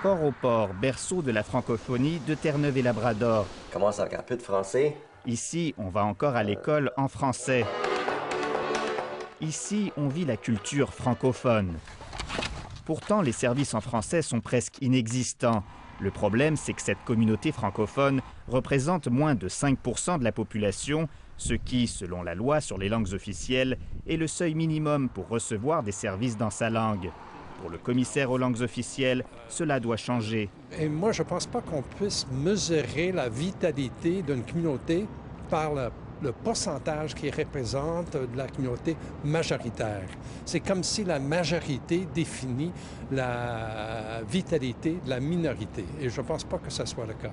Port-au-Port, berceau de la francophonie de Terre-Neuve et Labrador. Commence avec un peu de français. Ici, on va encore à l'école en français. Ici, on vit la culture francophone. Pourtant, les services en français sont presque inexistants. Le problème, c'est que cette communauté francophone représente moins de 5% de la population, ce qui, selon la loi sur les langues officielles, est le seuil minimum pour recevoir des services dans sa langue. Pour le commissaire aux langues officielles, cela doit changer. Et moi, je ne pense pas qu'on puisse mesurer la vitalité d'une communauté par le pourcentage qui représente de la communauté majoritaire. C'est comme si la majorité définit la vitalité de la minorité. Et je ne pense pas que ce soit le cas.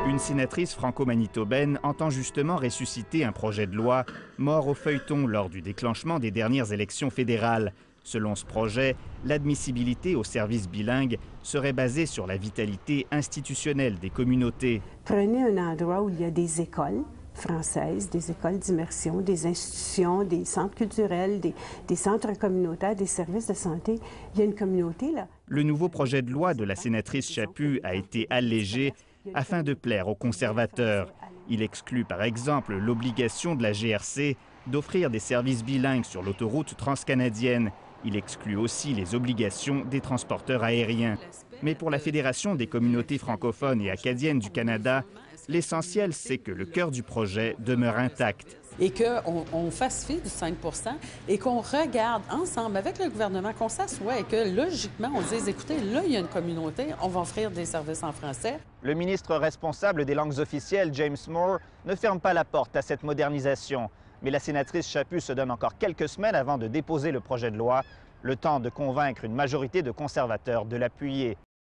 Une sénatrice franco-manitobaine entend justement ressusciter un projet de loi mort au feuilleton lors du déclenchement des dernières élections fédérales. Selon ce projet, l'admissibilité aux services bilingues serait basée sur la vitalité institutionnelle des communautés. Prenez un endroit où il y a des écoles françaises, des écoles d'immersion, des institutions, des centres culturels, des centres communautaires, des services de santé. Il y a une communauté là. Le nouveau projet de loi de la sénatrice Chaput a été allégé afin de plaire aux conservateurs. Il exclut par exemple l'obligation de la GRC d'offrir des services bilingues sur l'autoroute transcanadienne. Il exclut aussi les obligations des transporteurs aériens. Mais pour la Fédération des communautés francophones et acadiennes du Canada, l'essentiel, c'est que le cœur du projet demeure intact. Et qu'on fasse fi du 5 % et qu'on regarde ensemble avec le gouvernement, qu'on s'assoie et que logiquement, on dise, écoutez, là, il y a une communauté, on va offrir des services en français. Le ministre responsable des langues officielles, James Moore, ne ferme pas la porte à cette modernisation. Mais la sénatrice Chaput se donne encore quelques semaines avant de déposer le projet de loi, le temps de convaincre une majorité de conservateurs de l'appuyer.